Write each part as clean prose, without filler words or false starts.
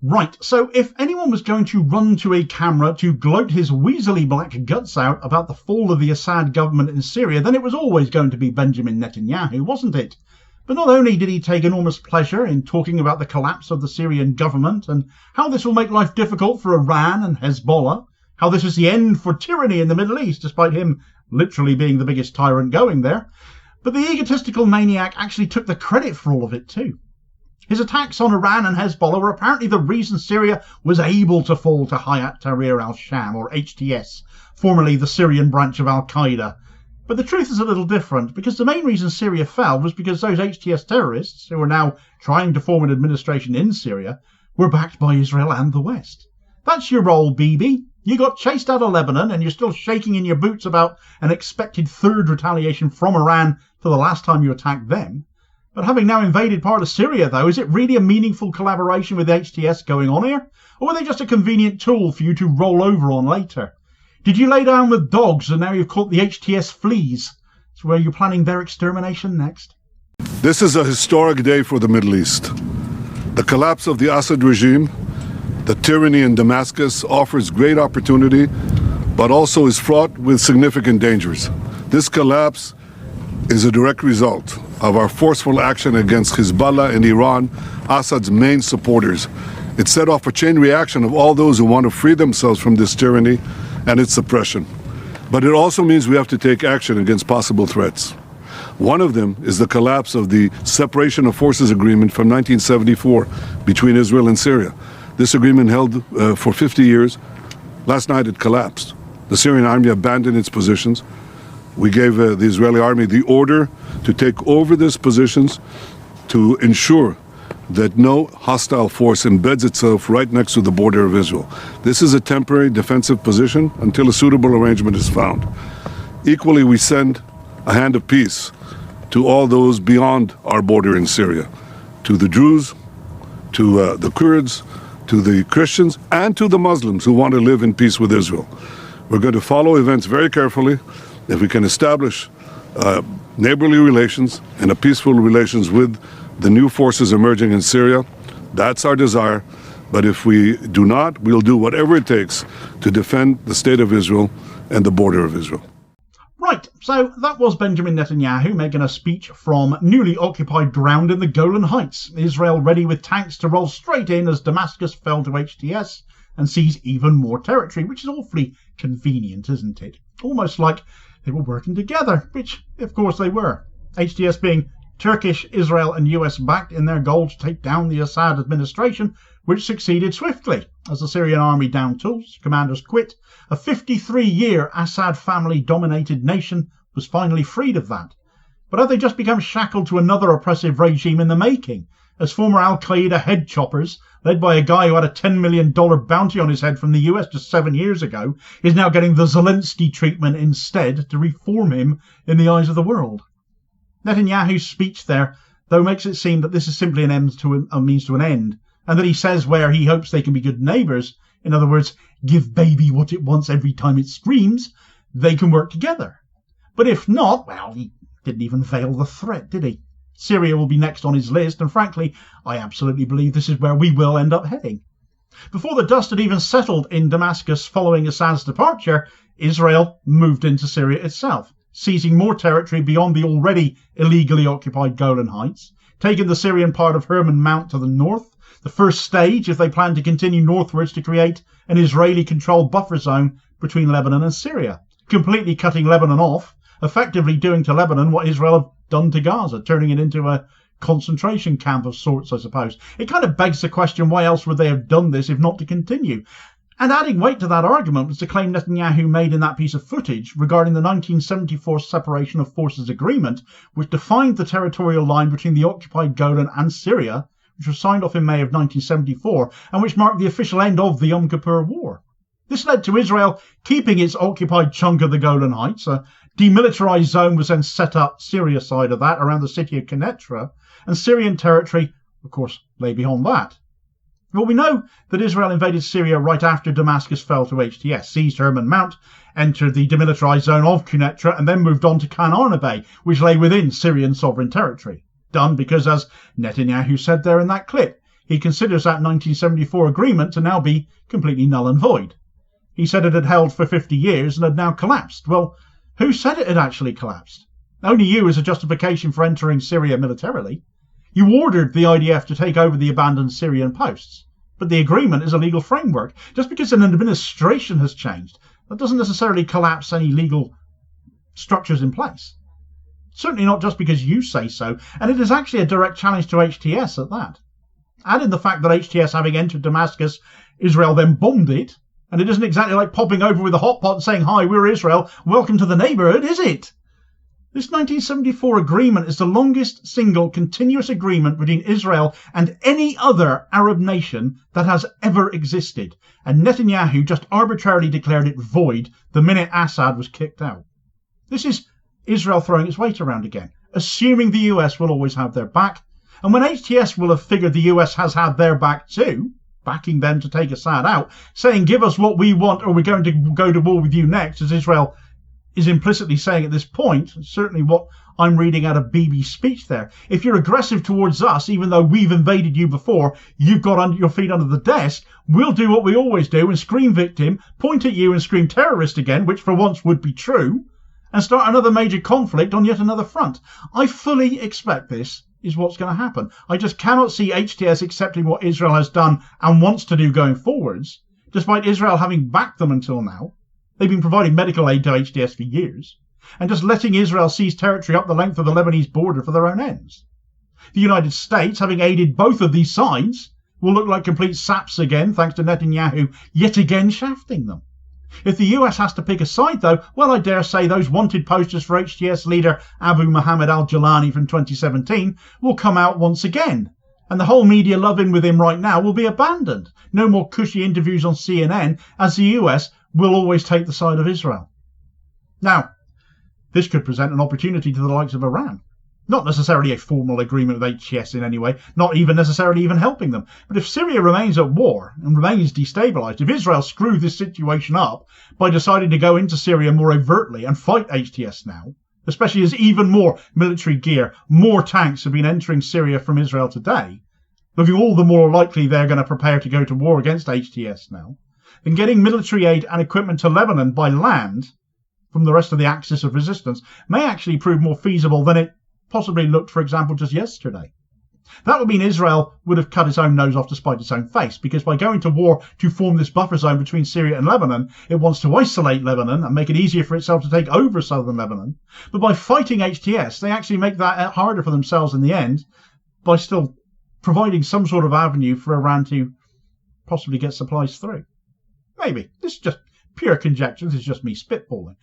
Right, so if anyone was going to run to a camera to gloat his weaselly black guts out about the fall of the Assad government in Syria, then it was always going to be Benjamin Netanyahu, wasn't it? But not only did he take enormous pleasure in talking about the collapse of the Syrian government and how this will make life difficult for Iran and Hezbollah, how this is the end for tyranny in the Middle East, despite him literally being the biggest tyrant going there, but the egotistical maniac actually took the credit for all of it too. His attacks on Iran and Hezbollah were apparently the reason Syria was able to fall to Hayat Tahrir al-Sham, or HTS, formerly the Syrian branch of Al-Qaeda. But the truth is a little different, because the main reason Syria fell was because those HTS terrorists, who are now trying to form an administration in Syria, were backed by Israel and the West. That's your role, Bibi. You got chased out of Lebanon and you're still shaking in your boots about an expected third retaliation from Iran for the last time you attacked them. But having now invaded part of Syria, though, is it really a meaningful collaboration with HTS going on here? Or were they just a convenient tool for you to roll over on later? Did you lay down with dogs and now you've caught the HTS Fleas? So where you're planning their extermination next? This is a historic day for the Middle East. The collapse of the Assad regime, the tyranny in Damascus, offers great opportunity, but also is fraught with significant dangers. This collapse is a direct result of our forceful action against Hezbollah and Iran, Assad's main supporters. It set off a chain reaction of all those who want to free themselves from this tyranny and its suppression. But it also means we have to take action against possible threats. One of them is the collapse of the Separation of Forces Agreement from 1974 between Israel and Syria. This agreement held for 50 years. Last night it collapsed. The Syrian army abandoned its positions. We gave the Israeli army the order to take over these positions to ensure that no hostile force embeds itself right next to the border of Israel. This is a temporary defensive position until a suitable arrangement is found. Equally, we send a hand of peace to all those beyond our border in Syria, to the Druze, to the Kurds, to the Christians, and to the Muslims who want to live in peace with Israel. We're going to follow events very carefully. If we can establish neighborly relations and a peaceful relations with the new forces emerging in Syria, that's our desire. But if we do not, we'll do whatever it takes to defend the state of Israel and the border of Israel. Right, so that was Benjamin Netanyahu making a speech from newly occupied ground in the Golan Heights. Israel ready with tanks to roll straight in as Damascus fell to HTS and seize even more territory, which is awfully convenient, isn't it? Almost like they were working together, which of course they were. HTS being Turkish, Israel and US backed in their goal to take down the Assad administration, which succeeded swiftly. As the Syrian army downed tools, commanders quit, a 53-year Assad family-dominated nation was finally freed of that. But have they just become shackled to another oppressive regime in the making, as former Al-Qaeda head choppers, led by a guy who had a $10 million bounty on his head from the US just 7 years ago, is now getting the Zelensky treatment instead to reform him in the eyes of the world? Netanyahu's speech there, though, makes it seem that this is simply a means to an end, and that he says where he hopes they can be good neighbours, in other words, give baby what it wants every time it screams, they can work together. But if not, well, he didn't even veil the threat, did he? Syria will be next on his list, and frankly, I absolutely believe this is where we will end up heading. Before the dust had even settled in Damascus following Assad's departure, Israel moved into Syria itself, seizing more territory beyond the already illegally occupied Golan Heights, taking the Syrian part of Hermon Mount to the north, the first stage if they plan to continue northwards to create an Israeli-controlled buffer zone between Lebanon and Syria, completely cutting Lebanon off, effectively doing to Lebanon what Israel have done to Gaza, turning it into a concentration camp of sorts, I suppose. It kind of begs the question, why else would they have done this if not to continue? And adding weight to that argument was the claim Netanyahu made in that piece of footage regarding the 1974 Separation of Forces Agreement, which defined the territorial line between the occupied Golan and Syria, which was signed off in May of 1974, and which marked the official end of the Yom Kippur War. This led to Israel keeping its occupied chunk of the Golan Heights. A demilitarized zone was then set up, Syria side of that, around the city of Quneitra, and Syrian territory, of course, lay beyond that. Well, we know that Israel invaded Syria right after Damascus fell to HTS, seized Hermon Mount, entered the demilitarized zone of Quneitra, and then moved on to Khan which lay within Syrian sovereign territory. Done because, as Netanyahu said there in that clip, he considers that 1974 agreement to now be completely null and void. He said it had held for 50 years and had now collapsed. Well, who said it had actually collapsed? Only you as a justification for entering Syria militarily. You ordered the IDF to take over the abandoned Syrian posts. But the agreement is a legal framework. Just because an administration has changed, that doesn't necessarily collapse any legal structures in place. Certainly not just because you say so, and it is actually a direct challenge to HTS at that. Add in the fact that HTS, having entered Damascus, Israel then bombed it, and it isn't exactly like popping over with a hot pot and saying, "Hi, we're Israel, welcome to the neighbourhood," is it? This 1974 agreement is the longest single continuous agreement between Israel and any other Arab nation that has ever existed, and Netanyahu just arbitrarily declared it void the minute Assad was kicked out. This is Israel throwing its weight around again, assuming the US will always have their back, and when HTS will have figured the US has had their back too, backing them to take Assad out, saying give us what we want or we're going to go to war with you next, as Israel is implicitly saying at this point, certainly what I'm reading out of Bibi's speech there. If you're aggressive towards us, even though we've invaded you before, you've got your feet under the desk, we'll do what we always do and scream victim, point at you and scream terrorist again, which for once would be true, and start another major conflict on yet another front. I fully expect this is what's going to happen. I just cannot see HTS accepting what Israel has done and wants to do going forwards, despite Israel having backed them until now. They've been providing medical aid to HTS for years, and just letting Israel seize territory up the length of the Lebanese border for their own ends. The United States, having aided both of these sides, will look like complete saps again, thanks to Netanyahu yet again shafting them. If the US has to pick a side, though, well, I dare say those wanted posters for HTS leader Abu Mohammed al-Jilani from 2017 will come out once again, and the whole media love-in with him right now will be abandoned. No more cushy interviews on CNN, as the US will always take the side of Israel. Now, this could present an opportunity to the likes of Iran. Not necessarily a formal agreement with HTS in any way, not even necessarily even helping them. But if Syria remains at war and remains destabilised, if Israel screws this situation up by deciding to go into Syria more overtly and fight HTS now, especially as even more military gear, more tanks have been entering Syria from Israel today, looking all the more likely they're going to prepare to go to war against HTS now, then getting military aid and equipment to Lebanon by land from the rest of the axis of resistance may actually prove more feasible than it possibly looked, for example, just yesterday. That would mean Israel would have cut its own nose off to spite its own face, because by going to war to form this buffer zone between Syria and Lebanon, it wants to isolate Lebanon and make it easier for itself to take over southern Lebanon. But by fighting HTS, they actually make that harder for themselves in the end by still providing some sort of avenue for Iran to possibly get supplies through. Maybe. This is just pure conjecture. This is just me spitballing.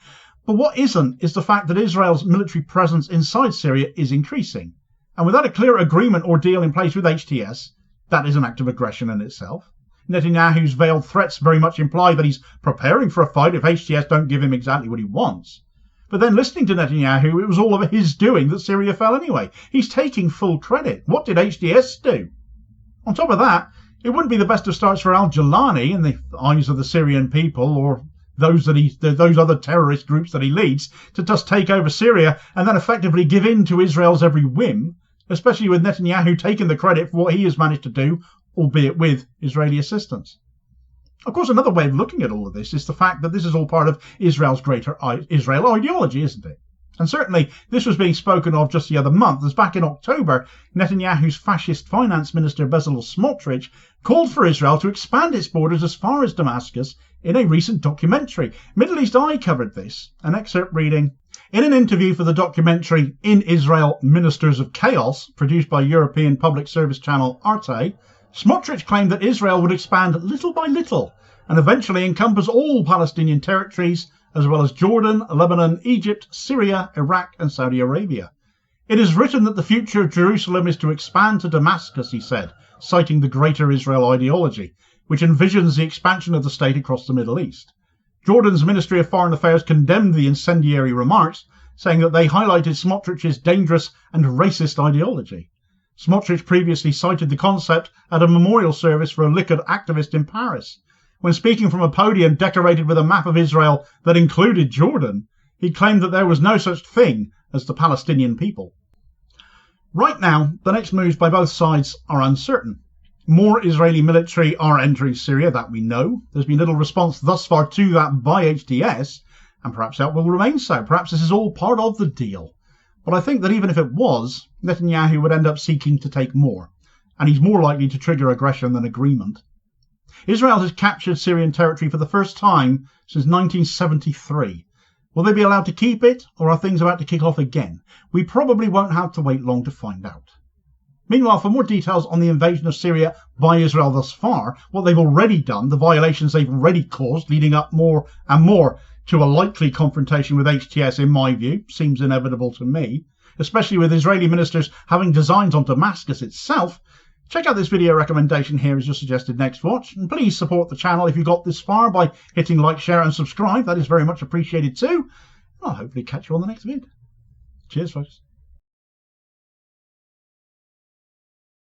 But what isn't is the fact that Israel's military presence inside Syria is increasing. And without a clear agreement or deal in place with HTS, that is an act of aggression in itself. Netanyahu's veiled threats very much imply that he's preparing for a fight if HTS don't give him exactly what he wants. But then listening to Netanyahu, it was all of his doing that Syria fell anyway. He's taking full credit. What did HTS do? On top of that, it wouldn't be the best of starts for al-Jilani in the eyes of the Syrian people or those other terrorist groups that he leads to just take over Syria and then effectively give in to Israel's every whim, especially with Netanyahu taking the credit for what he has managed to do, albeit with Israeli assistance. Of course, another way of looking at all of this is the fact that this is all part of Israel's greater Israel ideology, isn't it? And certainly this was being spoken of just the other month, as back in October, Netanyahu's fascist finance minister Bezalel Smotrich called for Israel to expand its borders as far as Damascus in a recent documentary. Middle East Eye covered this, an excerpt reading, "In an interview for the documentary In Israel, Ministers of Chaos, produced by European public service channel Arte, Smotrich claimed that Israel would expand little by little and eventually encompass all Palestinian territories, as well as Jordan, Lebanon, Egypt, Syria, Iraq and Saudi Arabia. It is written that the future of Jerusalem is to expand to Damascus, he said, citing the Greater Israel ideology, which envisions the expansion of the state across the Middle East. Jordan's Ministry of Foreign Affairs condemned the incendiary remarks, saying that they highlighted Smotrich's dangerous and racist ideology. Smotrich previously cited the concept at a memorial service for a Likud activist in Paris. When speaking from a podium decorated with a map of Israel that included Jordan, he claimed that there was no such thing as the Palestinian people. Right now, the next moves by both sides are uncertain. More Israeli military are entering Syria, that we know. There's been little response thus far to that by HTS, and perhaps that will remain so. Perhaps this is all part of the deal. But I think that even if it was, Netanyahu would end up seeking to take more, and he's more likely to trigger aggression than agreement. Israel has captured Syrian territory for the first time since 1973. Will they be allowed to keep it, or are things about to kick off again? We probably won't have to wait long to find out. Meanwhile, for more details on the invasion of Syria by Israel thus far, what they've already done, the violations they've already caused, leading up more and more to a likely confrontation with HTS, in my view, seems inevitable to me, especially with Israeli ministers having designs on Damascus itself, check out this video recommendation here as your suggested next watch, and please support the channel if you got this far by hitting like, share and subscribe. That is very much appreciated too. I'll hopefully catch you on the next vid. Cheers, folks.